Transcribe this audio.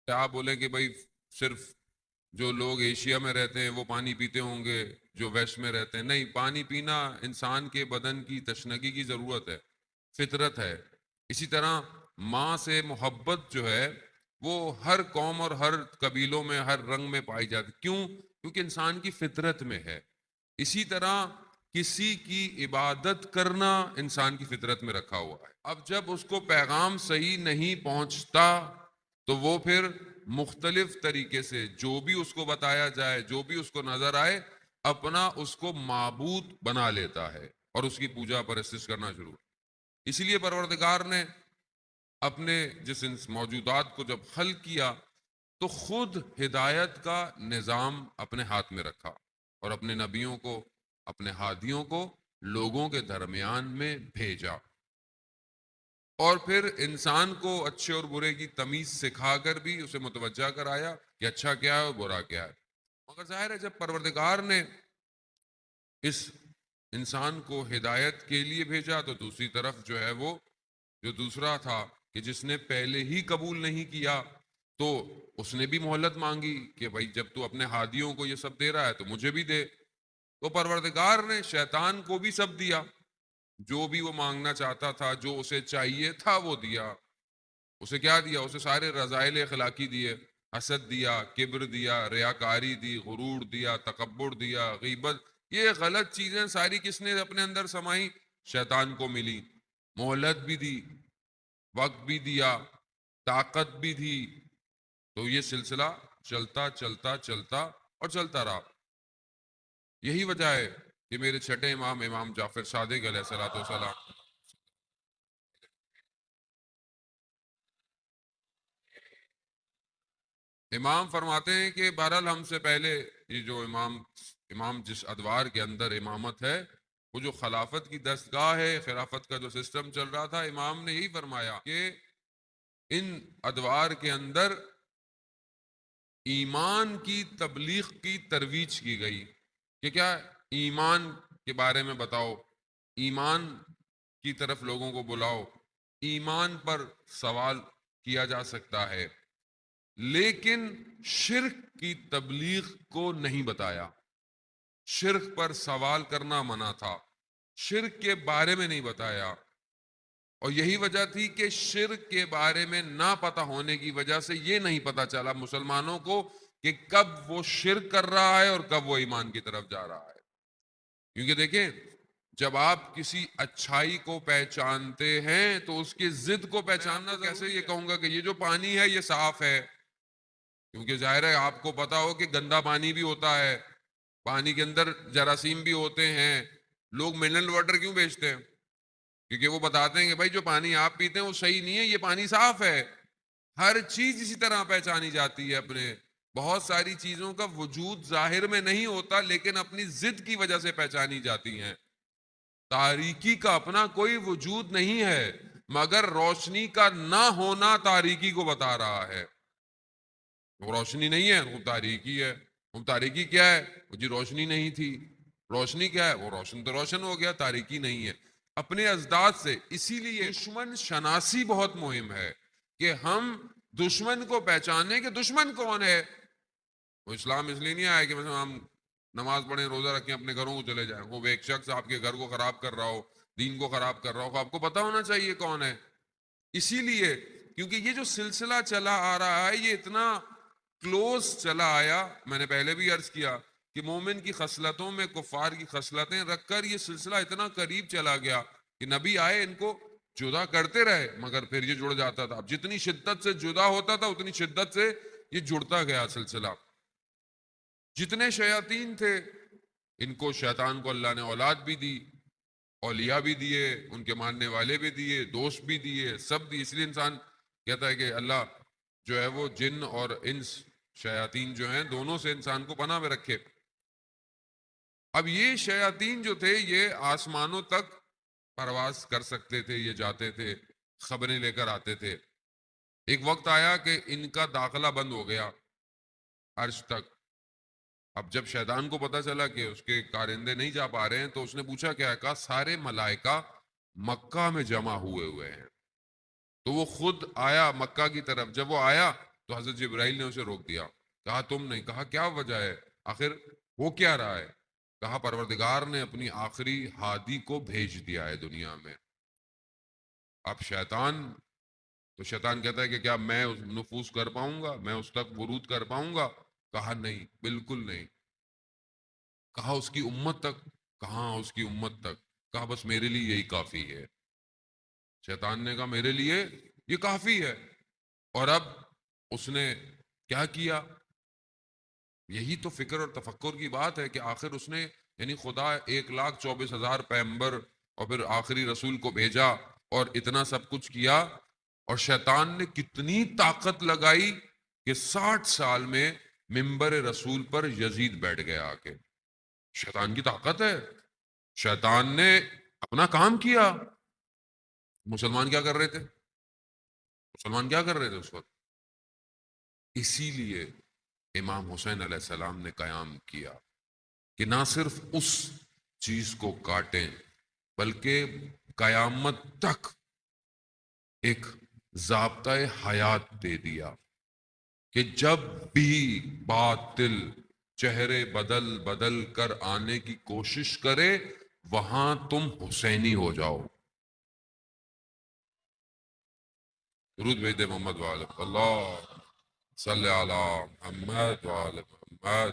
کیا آپ بولیں کہ بھائی صرف جو لوگ ایشیا میں رہتے ہیں وہ پانی پیتے ہوں گے جو ویسٹ میں رہتے ہیں؟ نہیں، پانی پینا انسان کے بدن کی تشنگی کی ضرورت ہے، فطرت ہے۔ اسی طرح ماں سے محبت جو ہے وہ ہر قوم اور ہر قبیلوں میں، ہر رنگ میں پائی جاتی۔ کیوں؟ کیونکہ انسان کی فطرت میں ہے۔ اسی طرح کسی کی عبادت کرنا انسان کی فطرت میں رکھا ہوا ہے۔ اب جب اس کو پیغام صحیح نہیں پہنچتا تو وہ پھر مختلف طریقے سے جو بھی اس کو بتایا جائے، جو بھی اس کو نظر آئے، اپنا اس کو معبود بنا لیتا ہے اور اس کی پوجا پرستش کرنا شروع۔ اسی لیے پروردگار نے اپنے جس موجودات کو جب خلق کیا تو خود ہدایت کا نظام اپنے ہاتھ میں رکھا اور اپنے نبیوں کو، اپنے ہادیوں کو لوگوں کے درمیان میں بھیجا، اور پھر انسان کو اچھے اور برے کی تمیز سکھا کر بھی اسے متوجہ کرایا کہ اچھا کیا ہے اور برا کیا ہے۔ مگر ظاہر ہے جب پروردگار نے اس انسان کو ہدایت کے لیے بھیجا تو دوسری طرف جو ہے وہ جو دوسرا تھا کہ جس نے پہلے ہی قبول نہیں کیا تو اس نے بھی مہلت مانگی کہ بھائی جب تو اپنے ہادیوں کو یہ سب دے رہا ہے تو مجھے بھی دے۔ تو پروردگار نے شیطان کو بھی سب دیا، جو بھی وہ مانگنا چاہتا تھا، جو اسے چاہیے تھا وہ دیا۔ اسے کیا دیا؟ اسے سارے رذائل اخلاقی دیے، حسد دیا، کبر دیا، ریاکاری دی، غرور دیا، تکبر دیا، غیبت۔ یہ غلط چیزیں ساری کس نے اپنے اندر سمائی؟ شیطان کو ملی۔ مہلت بھی دی، وقت بھی دیا، طاقت بھی دی۔ تو یہ سلسلہ چلتا چلتا چلتا اور چلتا رہا۔ یہی وجہ ہے کہ میرے چھٹے امام، امام جعفر صادق علیہ الصلوۃ والسلام، امام فرماتے ہیں کہ بہرحال ہم سے پہلے یہ جو امام جس ادوار کے اندر امامت ہے، وہ جو خلافت کی دستگاہ ہے، خلافت کا جو سسٹم چل رہا تھا، امام نے یہی فرمایا کہ ان ادوار کے اندر ایمان کی تبلیغ کی ترویج کی گئی کہ کیا ایمان کے بارے میں بتاؤ، ایمان کی طرف لوگوں کو بلاؤ، ایمان پر سوال کیا جا سکتا ہے، لیکن شرک کی تبلیغ کو نہیں بتایا۔ شرک پر سوال کرنا منع تھا، شرک کے بارے میں نہیں بتایا۔ اور یہی وجہ تھی کہ شرک کے بارے میں نہ پتہ ہونے کی وجہ سے یہ نہیں پتہ چلا مسلمانوں کو کہ کب وہ شرک کر رہا ہے اور کب وہ ایمان کی طرف جا رہا ہے۔ کیونکہ دیکھیں، جب آپ کسی اچھائی کو پہچانتے ہیں تو اس کی ضد کو پہچاننا کیسے یہ کہوں گا کہ یہ جو پانی ہے یہ صاف ہے، کیونکہ ظاہر ہے آپ کو پتا ہو کہ گندا پانی بھی ہوتا ہے، پانی کے اندر جراثیم بھی ہوتے ہیں۔ لوگ منرل واٹر کیوں بیچتے ہیں؟ کیونکہ وہ بتاتے ہیں کہ بھائی جو پانی آپ پیتے ہیں وہ صحیح نہیں ہے، یہ پانی صاف ہے۔ ہر چیز اسی طرح پہچانی جاتی ہے اپنے۔ بہت ساری چیزوں کا وجود ظاہر میں نہیں ہوتا لیکن اپنی ضد کی وجہ سے پہچانی جاتی ہیں۔ تاریکی کا اپنا کوئی وجود نہیں ہے، مگر روشنی کا نہ ہونا تاریکی کو بتا رہا ہے۔ وہ روشنی نہیں ہے، وہ تاریکی ہے۔ وہ تاریکی کیا ہے؟ وہ جی روشنی نہیں تھی۔ روشنی کیا ہے؟ وہ روشن تو روشن ہو گیا، تاریکی نہیں ہے۔ اپنے ازداد سے، اسی لیے دشمن شناسی بہت مہم ہے کہ ہم دشمن کو پہچانیں کہ دشمن کون ہے۔ وہ اسلام اس لیے نہیں آیا کہ مثلا ہم نماز پڑھیں، روزہ رکھیں، اپنے گھروں کو چلے جائیں۔ وہ ایک شخص آپ کے گھر کو خراب کر رہا ہو، دین کو خراب کر رہا ہو، آپ کو پتہ ہونا چاہیے کون ہے۔ اسی لیے کیونکہ یہ جو سلسلہ چلا آ رہا ہے یہ اتنا کلوز چلا آیا، میں نے پہلے بھی عرض کیا کہ مومن کی خصلتوں میں کفار کی خصلتیں رکھ کر یہ سلسلہ اتنا قریب چلا گیا کہ نبی آئے ان کو جدا کرتے رہے مگر پھر یہ جڑ جاتا تھا۔ اب جتنی شدت سے جدا ہوتا تھا اتنی شدت سے یہ جڑتا گیا سلسلہ۔ جتنے شیاطین تھے ان کو شیطان کو اللہ نے اولاد بھی دی، اولیاء بھی دیے، ان کے ماننے والے بھی دیے، دوست بھی دیے، سب دی۔ اس لیے انسان کہتا ہے کہ اللہ جو ہے وہ جن اور انس، شیاطین جو ہیں، دونوں سے انسان کو پناہ میں رکھے۔ اب یہ شیاطین جو تھے یہ آسمانوں تک پرواز کر سکتے تھے، یہ جاتے تھے، خبریں لے کر آتے تھے۔ ایک وقت آیا کہ ان کا داخلہ بند ہو گیا عرش تک۔ اب جب شیطان کو پتا چلا کہ اس کے کارندے نہیں جا پا رہے ہیں تو اس نے پوچھا، کیا کہا سارے ملائکہ مکہ میں جمع ہوئے ہیں۔ تو وہ خود آیا مکہ کی طرف۔ جب وہ آیا تو حضرت جبرائیل نے اسے روک دیا، کہا تم نہیں، کہا کیا وجہ ہے، آخر وہ کیا رہا ہے؟ کہا پروردگار نے اپنی آخری ہادی کو بھیج دیا ہے دنیا میں۔ اب شیطان کہتا ہے کہ کیا میں نفوذ کر پاؤں گا، میں اس تک ورود کر پاؤں گا؟ کہا نہیں، بالکل نہیں۔ کہا اس کی امت تک؟ کہاں اس کی امت تک؟ کہا بس میرے لیے یہی کافی ہے۔ شیطان نے کہا میرے لیے یہ کافی ہے۔ اور اب اس نے کیا کیا؟ یہی تو فکر اور تفکر کی بات ہے کہ آخر اس نے، یعنی خدا 1,24,000 پیغمبر اور پھر آخری رسول کو بھیجا اور اتنا سب کچھ کیا، اور شیطان نے کتنی طاقت لگائی کہ 60 سال میں منبر رسول پر یزید بیٹھ گیا آ کے۔ شیطان کی طاقت ہے۔ شیطان نے اپنا کام کیا۔ مسلمان کیا کر رہے تھے؟ مسلمان کیا کر رہے تھے اس وقت؟ اسی لیے امام حسین علیہ السلام نے قیام کیا کہ نہ صرف اس چیز کو کاٹیں بلکہ قیامت تک ایک ضابطۂ حیات دے دیا کہ جب بھی باطل چہرے بدل بدل کر آنے کی کوشش کرے وہاں تم حسینی ہو جاؤ۔ درود بھیج دے محمد وعلی اللہ صلی علی محمد وعلی محمد۔